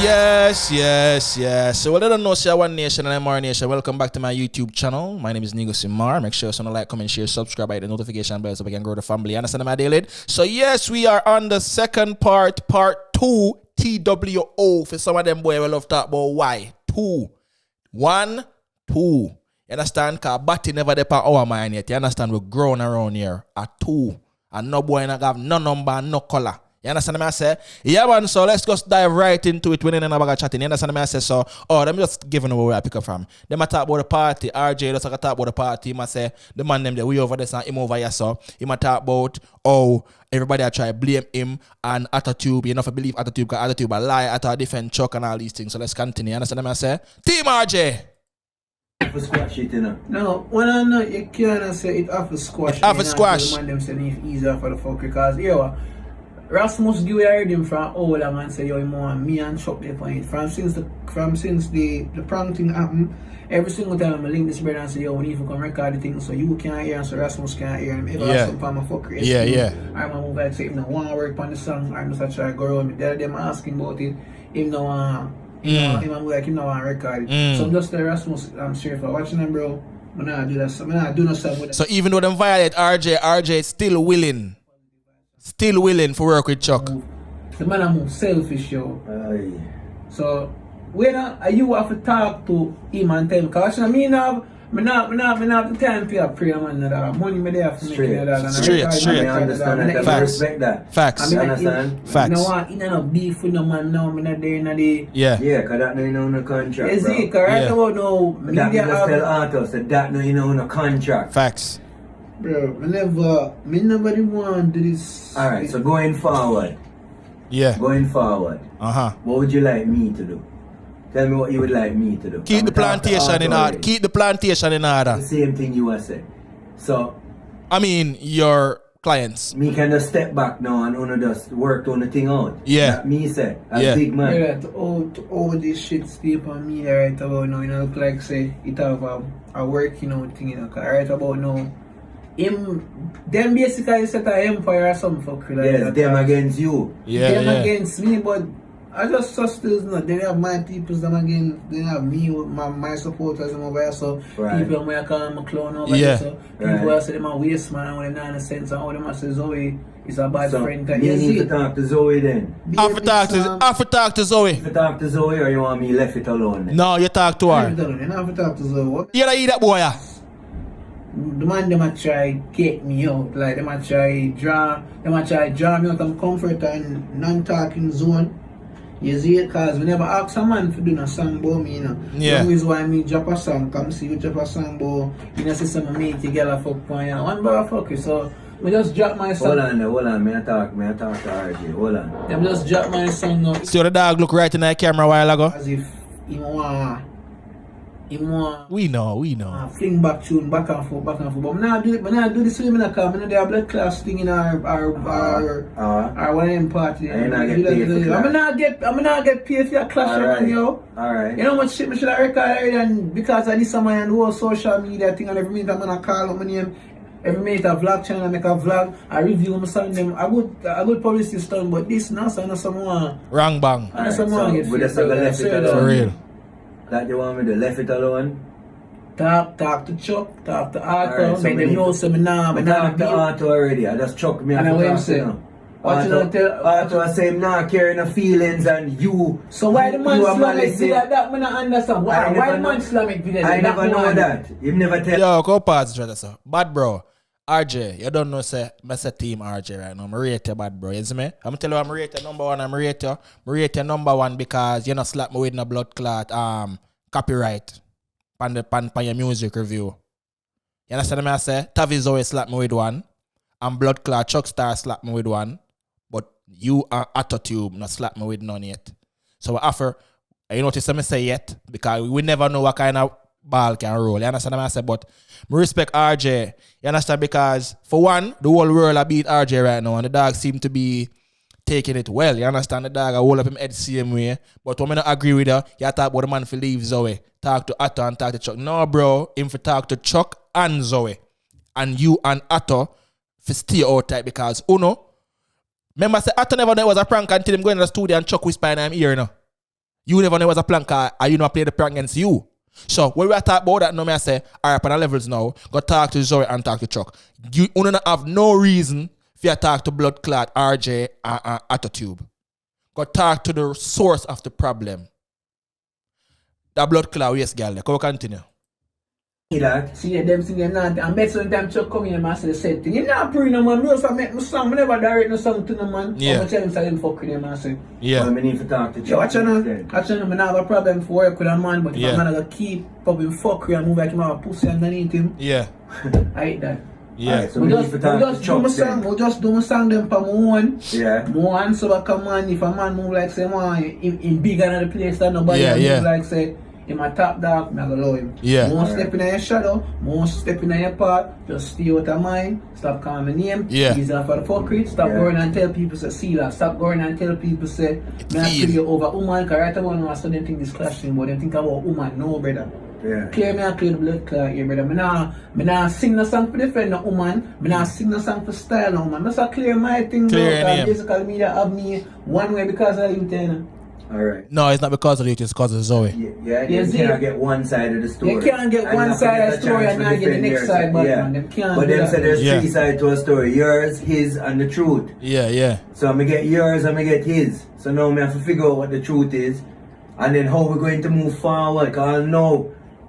Yes. So, well, I don't know, say One Nation and Imara Nation. Welcome back to my YouTube channel. My name is Negusimara. Make sure you like, comment, share, subscribe, hit the notification bell so we can grow the family. Understand my daily? So, yes, we are on the second part 2, TWO. For some of them boy, we love talk about why. 2. 1, 2. You understand? Because batty never depend our mind yet. You understand? We're growing around here at 2. And no boy not have no number, no color. You understand what I say? Yeah, man, so let's just dive right into it. We ain't about chatting. You understand what I say? So, them just giving away where I pick up from. Them I talk about the party. Arjay just talk about the party. He must say, the man them there, we over there, so him over here, so. He might talk about, everybody I try blame him and Attitude. You know, if I believe Attitude, because Attitude a lie at a different chuck and all these things. So let's continue. You understand what I say? Team Arjay! For squash it, you know. No, when I know you can't say it off a squash. It off a squash. The man them saying it's easier for the fuck because, Rasmus give heard him from all long and say, him want me and Chuck the point. From since the prank thing happened, every single time I link this brother and say, we need to come record the thing so you can't hear and so Rasmus can't hear him. Ever have some time I fuck crazy. I'm a move like say, him no want to work on the song, I'm just try to go around me. Tell them asking about it, him no want, him no want to record it. So I'm just the Rasmus, I'm sure if I'm watching them, bro, I'm not do that. I'm not do no stuff with that. So even though them violate RJ is still willing for work with Chuck. The man I'm selfish, yo. Aye. So when you have to talk to him and tell him, because I mean, I have the time to pray, man. Money me there for Straight. Straight. I understand that. I respect that. Facts. I understand. Facts. You know what? You know beef with no man now. I'm not there in the. Yeah, because that no you know no contract. Is it? Right about now. That just tell Arthur that no you know no contract. Facts. Bro, me never want to do this. Alright, so going forward. Yeah. Going forward. What would you like me to do? Tell me what you would like me to do. Keep the plantation in order. Keep the plantation in order. The same thing you were saying. So I mean your clients. me can just step back now and only just work on the thing out. Yeah. That me say, as big man. Yeah, to all this shit sleep on me right about now, look like say it have a working thing, right about now. Them basically set an empire or something for like yes, that. them against you. Them against me, but I just still not. They have my people, them again. They have me with my supporters and over here. So people may call them a clown over here. So people will say them a waste man and them not in a sense. And all them say Zoe is a bad friend. You need to talk to Zoe then. I have to talk to Zoe. You talk to Zoe or you want me left it alone then? No, you talk to her. You have to talk to Zoe. You gotta eat that boy. The man them a try get me out, like them a try draw me out of comfort and non-talking zone. You see it, cause we never ask a man to do a song about me, Yeah. The reason why me drop a song, come see you drop a song about, see some mate together fuck for you. One bar fuck you, so we just drop my song. Hold on, may I talk to RJ, hold on. Them just drop my song now. See the dog look right in that camera a while ago? As if he want We know. fling back tune back and forth. But I not do this with me because I know there blood class thing in our one of them party. I'm not get paid for your clash, yo. Alright. You know how much shit I should have recorded and because of this man and the whole social media thing and every minute I'm gonna call up my name. Every minute a vlog channel, I make a vlog, I review my song them. I good publicity stuff, but this now so I know someone. Wrong bang. I know someone get For real. That you want me to left it alone? Talk to Chuck, talk to Arthur, make them know so me talk to Arthur already, I just chuck me and I what say? What you don't tell Arthur say him not carrying no feelings and you. So why the man slam it video that me not understand? Why the man slam it video? I never know that. You never tell. Yo, go pause each other, sir. Bad bro. RJ, you don't know say team RJ right now. I'm rate you bad bro, you see me? I'm tell you I'm rate you number one, I'm rate you number one because you not slap me with no blood clot copyright pan your music review. You understand what I say? Tavi's always slap me with one and blood clot Chuck Star slap me with one, but you are Attitude not slap me with none yet. So offer you notice me say yet because we never know what kind of ball can roll. You understand what I say? But me respect RJ. You understand? Because for one, the whole world I beat RJ right now and the dog seem to be taking it well. You understand? The dog I hold up him head same way. But when I not agree with her, you talk about the man for leave Zoe. Talk to Atto and talk to Chuck. No bro, him for talk to Chuck and Zoe. And you and Atto for stay out tight because Uno, Remember, say, I never know it was a prank until him go in the studio and Chuck whisper in him ear, you know. You never know it was a prank, or you know play the prank against you. So when we talk about that, no me I say, all right, on the levels now, go talk to Zoe and talk to Chuck. You don't have no reason for you to talk to blood clot, RJ, and Attitube. Go talk to the source of the problem. The blood clot, yes, girl. Go continue. That. See them thing them not and bet sometimes Chuck come in and I say the same thing. You not pre no man, me also make my song, I never direct no song to no man. Yeah. I'm tell him say him fuck with them and say. Yeah. Well, I need to talk to Yo, Chuck. watch out now, I not have a problem for work with a man, but if Yeah. a man gonna keep up him fuck with and move like him have a pussy underneath him, Yeah. I hate that. Yeah. Alright, so we need to talk to Chuck then. We just do my song them for my own. Yeah. More answer back a man if a man move like say man in bigger than the place that nobody Yeah, move yeah. like say in my top dog, I go love him. Yeah. More Alright. step in your shadow, more step in your part, just stay out of mind, stop calling my name, Yeah. he's off for the fuckery, stop Yeah. going and tell people say see that, stop going and tell people say me I feel. feel you over woman, cause right about now I still don't think this clashing, but them think about woman, no brother. Yeah. Clear me and clear the blood clot here, brother. Me nah sing no song for defend no woman. Me nah sing no song for style no woman. Just a clear my thing, Clear your bro. name. Physical media have me one way because of you, then. Alright. No, it's not because of you, it's because of Zoe. Yeah, Yeah, you see? can't get one side of the story. You can't get And one not side get of a the story chance and to not get the defend next yourself. side, but Yeah. man, them can't But do them that. say there's Yeah. three sides to a story. Yours, his, and the truth. Yeah, yeah. So I'm gonna get yours, I'm gonna get his. So now I have to figure out what the truth is. And then how we're going to move forward. Cause I know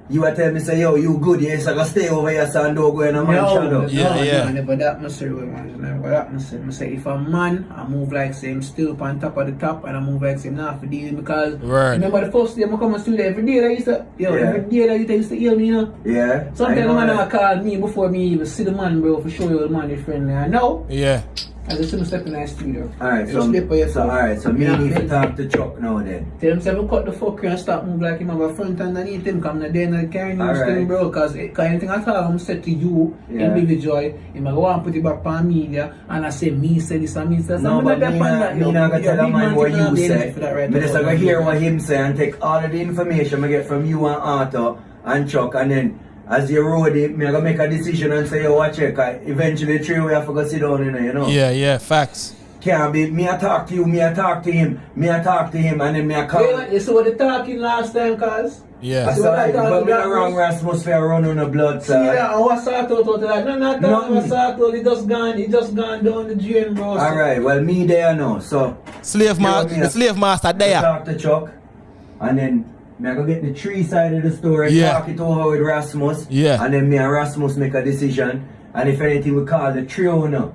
you are telling me say, yo, you good, yes, I gotta stay over here, so I don't go in a man's shadow. Yeah. Never that me say, man. Never that me say. Me say if a man, I move like say him still up on top of the top, and I move like say him not for dealing because Right. remember the first day I come to studio every day that used to, Yeah. every day that used to heal me, you know. Yeah. Sometimes I the know man that. call me before me even see the man, bro, for sure you the man is friendly. I know. Yeah. I just see him step in the studio. Alright, Just slip by yourself. so me Yeah, need to man. talk to Chuck now then. Tell him say cut the fucker and stop move like him have a front underneath him. Come the day and carrying him Alright. still, bro. Cause anything I tell him said to you Yeah. individually, him go and put it back on media and I say me say this and me say that. No, but me not gonna tell a man what you say. Me just gonna hear what him say and take all of the information I get from you and Arthur and Chuck, and then as you road it, me gonna make a decision and say, yo, watch it, cause eventually three we have to go sit down, you know. Yeah, yeah, facts. Can't be me I talk to you, me I talk to him, me I talk to him, and then me I call. Yeah, you saw the talking last time, cause. Yeah. That's See what I alright, talk but to me that not wrong was- Rasmus for run on the blood, See sir. that? I was sort out of that. No, not that. Nothing. I was sort out. He just gone down the drain, bro. Alright, well me there now, so Slave master, the slave master I there. talk to Chuck, and then me I go get the tree side of the story, Yeah. talk it over with Rasmus, Yeah. and then me and Rasmus make a decision, and if anything we call the trio now.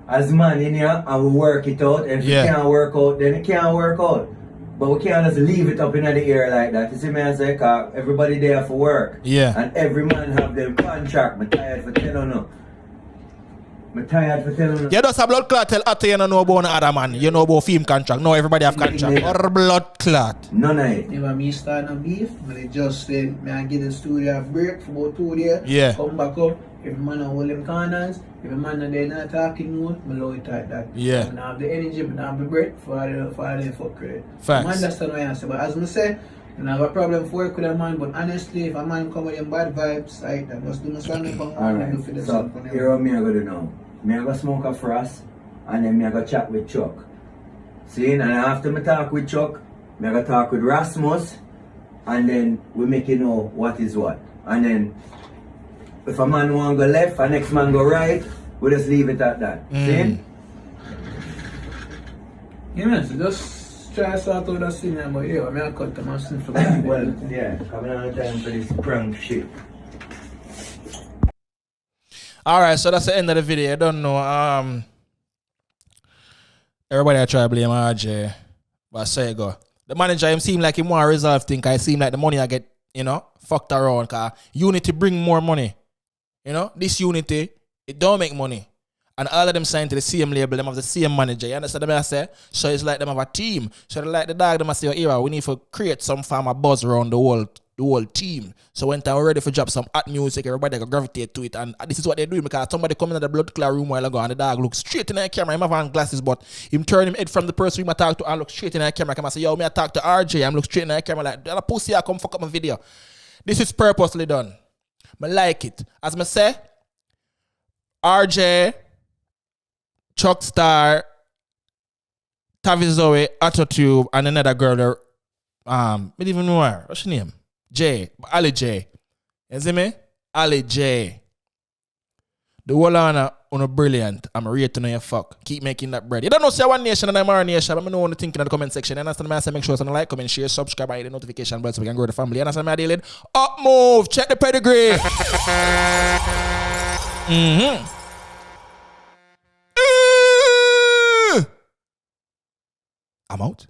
As man in here, and we work it out, and if Yeah. it can't work out, then it can't work out. But we can't just leave it up in the air like that. You see me I say, cause everybody there for work. Yeah. And every man have their contract. Me tired for telling you. You just a blood clot tell Atta you don't know about no other man. You know about film contract. No, everybody have contract. Or blood clot. None of it. Never me start no beef, but they just said, me I give the studio a break for about 2 days. Yeah. Come back up. Every man a hold them corners. Every man a there not talking mode. Me love it like that. Yeah. Me have the energy, me have the break for the fuck credit. Facts. I understand what I say, but as me say, I have a problem for work with a man, but honestly, if a man come with them bad vibes, I just do my stand up and do for Alright, the so sun. here what me I gonna do now. Me I go smoke a frost, and then me I go chat with Chuck. See, and after me talk with Chuck, me I go talk with Rasmus, and then we make you know what is what. And then if a man want go left, and next man go right, we just leave it at that. See? Yeah, man, so just try to sort out that scene, but yeah, I'm gonna cut them and sing for Well, yeah, coming on time for this prank shit. Alright, so that's the end of the video. I don't know. Everybody I try to blame Arjay. But I say it go. The manager him seem like he want to resolve things. I seem like the money I get, fucked around. Cause Unity bring more money. This Unity, it don't make money. And all of them signed to the same label, them have the same manager. You understand what I say? So it's like them have a team. So they like the dog, them I say, Era, we need to create some form of buzz around the whole team. So when they're ready for drop some hot music, everybody can gravitate to it. And this is what they're doing because somebody come in the blood clot room while ago and the dog looks straight in the camera. Him have on glasses, but him turn him head from the person I talk to and look straight in the camera. Come and say, yo, me I talk to RJ. I'm look straight in the camera like, that pussy I come fuck up my video. This is purposely done. I like it. As I say, RJ, Chuck Star, Tavi Zoe, Autotube, and another girl there. I don't even know her. What's her name? J. Ali J. You see me? Ali J. The whole on brilliant. I'm ready to know your fuck. Keep making that bread. You don't know say One Nation and Imara Nation. But I know what you think in the comment section. You understand me? I say make sure to like, comment, share, subscribe, hit the notification bell so we can grow the family. You understand me? I deal it. Up move. Check the pedigree. I'm out.